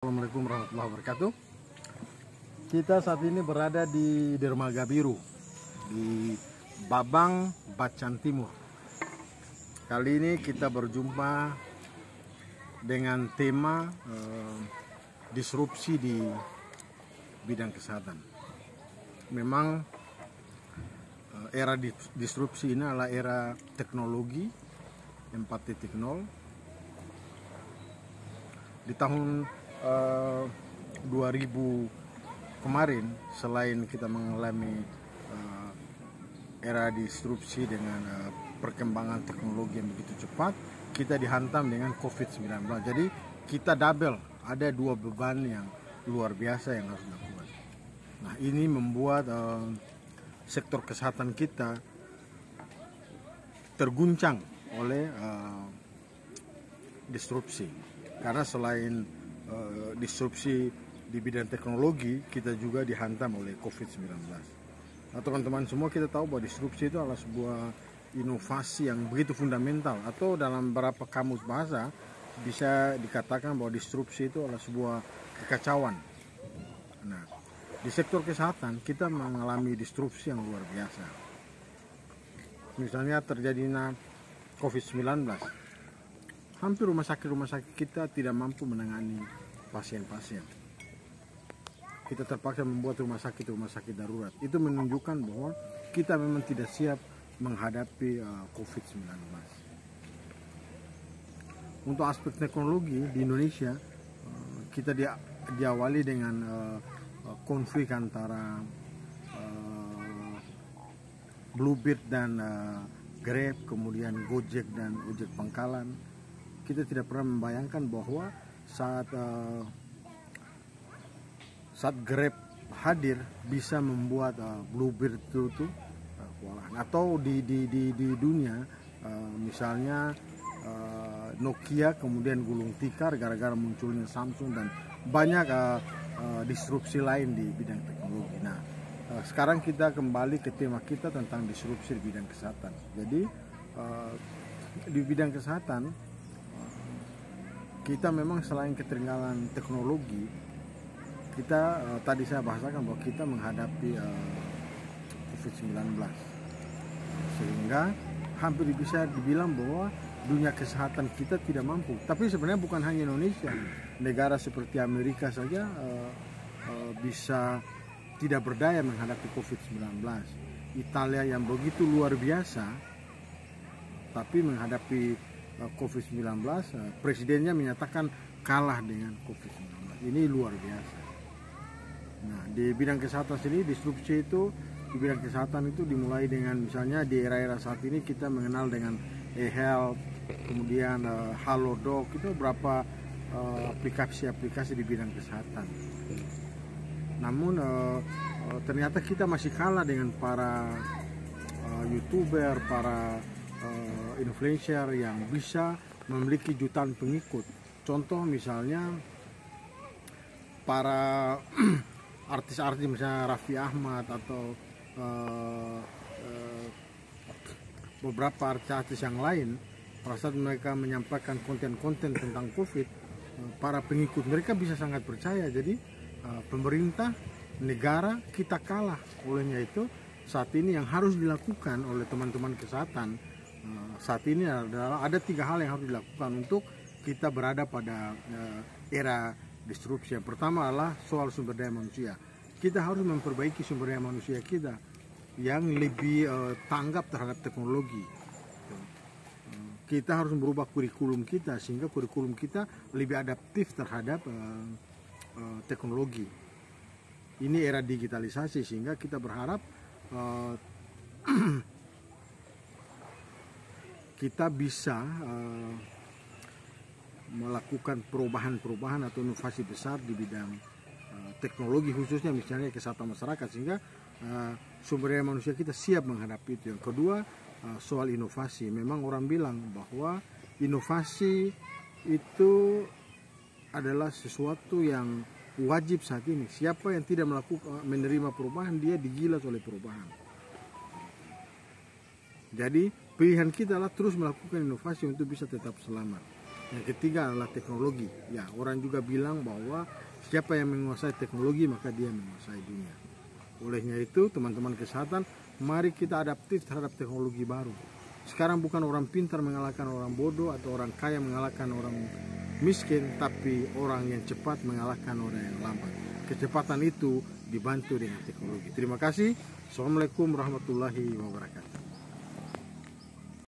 Assalamualaikum warahmatullahi wabarakatuh. Kita saat ini berada di Dermaga Biru di Babang Bacan Timur. Kali ini kita berjumpa dengan tema disrupsi di bidang kesehatan. Memang era disrupsi ini adalah era teknologi 4.0. Di tahun 2000 kemarin, selain kita mengalami era disrupsi dengan perkembangan teknologi yang begitu cepat, kita dihantam dengan COVID-19. Jadi kita double, ada dua beban yang luar biasa yang harus dilakukan. Nah, ini membuat sektor kesehatan kita terguncang oleh disrupsi. Karena selain disrupsi di bidang teknologi, kita juga dihantam oleh COVID-19. Nah, teman-teman semua, kita tahu bahwa disrupsi itu adalah sebuah inovasi yang begitu fundamental, atau dalam beberapa kamus bahasa bisa dikatakan bahwa disrupsi itu adalah sebuah kekacauan. Nah, di sektor kesehatan kita mengalami disrupsi yang luar biasa. Misalnya terjadinya COVID-19, hampir rumah sakit kita tidak mampu menangani pasien-pasien. Kita terpaksa membuat rumah sakit darurat. Itu menunjukkan bahwa kita memang tidak siap menghadapi COVID-19. Untuk aspek teknologi di Indonesia, kita diawali dengan konflik antara Bluebird dan Grab, kemudian Gojek dan ojek pangkalan. Kita tidak pernah membayangkan bahwa saat Grab hadir bisa membuat Bluebird itu kewalahan. Atau di dunia misalnya Nokia kemudian gulung tikar gara-gara munculnya Samsung dan banyak disrupsi lain di bidang teknologi. Nah, sekarang kita kembali ke tema kita tentang disrupsi di bidang kesehatan. Jadi di bidang kesehatan kita memang selain ketertinggalan teknologi, kita tadi saya bahasakan bahwa kita menghadapi COVID-19, sehingga hampir bisa dibilang bahwa dunia kesehatan kita tidak mampu. Tapi sebenarnya bukan hanya Indonesia, negara seperti Amerika saja bisa tidak berdaya menghadapi COVID-19. Italia yang begitu luar biasa, tapi menghadapi COVID-19, presidennya menyatakan kalah dengan COVID-19. Ini luar biasa. Nah, di bidang kesehatan sendiri, disrupsi itu di bidang kesehatan itu dimulai dengan misalnya di era-era saat ini kita mengenal dengan e-health, kemudian Halodoc, itu beberapa aplikasi-aplikasi di bidang kesehatan. Namun ternyata kita masih kalah dengan para YouTuber, para influencer yang bisa memiliki jutaan pengikut. Contoh misalnya para artis-artis misalnya Raffi Ahmad atau beberapa artis yang lain, pada saat mereka menyampaikan konten-konten tentang COVID, para pengikut mereka bisa sangat percaya. Jadi pemerintah, negara kita kalah. Olehnya itu saat ini yang harus dilakukan oleh teman-teman kesehatan saat ini adalah ada 3 hal yang harus dilakukan untuk kita berada pada era disrupsi. Yang pertama adalah soal sumber daya manusia. Kita harus memperbaiki sumber daya manusia kita yang lebih tanggap terhadap teknologi. Kita harus merubah kurikulum kita sehingga kurikulum kita lebih adaptif terhadap teknologi. Ini era digitalisasi, sehingga kita berharap kita bisa melakukan perubahan-perubahan atau inovasi besar di bidang teknologi, khususnya misalnya kesehatan masyarakat, sehingga sumber daya manusia kita siap menghadapi itu. Yang kedua, soal inovasi. Memang orang bilang bahwa inovasi itu adalah sesuatu yang wajib saat ini. Siapa yang tidak menerima perubahan, dia digilas oleh perubahan. Jadi pilihan kita adalah terus melakukan inovasi untuk bisa tetap selamat. Yang ketiga adalah teknologi. Ya, orang juga bilang bahwa siapa yang menguasai teknologi maka dia menguasai dunia. Olehnya itu, teman-teman kesehatan, mari kita adaptif terhadap teknologi baru. Sekarang bukan orang pintar mengalahkan orang bodoh atau orang kaya mengalahkan orang miskin, tapi orang yang cepat mengalahkan orang yang lambat. Kecepatan itu dibantu dengan teknologi. Terima kasih. Assalamualaikum warahmatullahi wabarakatuh.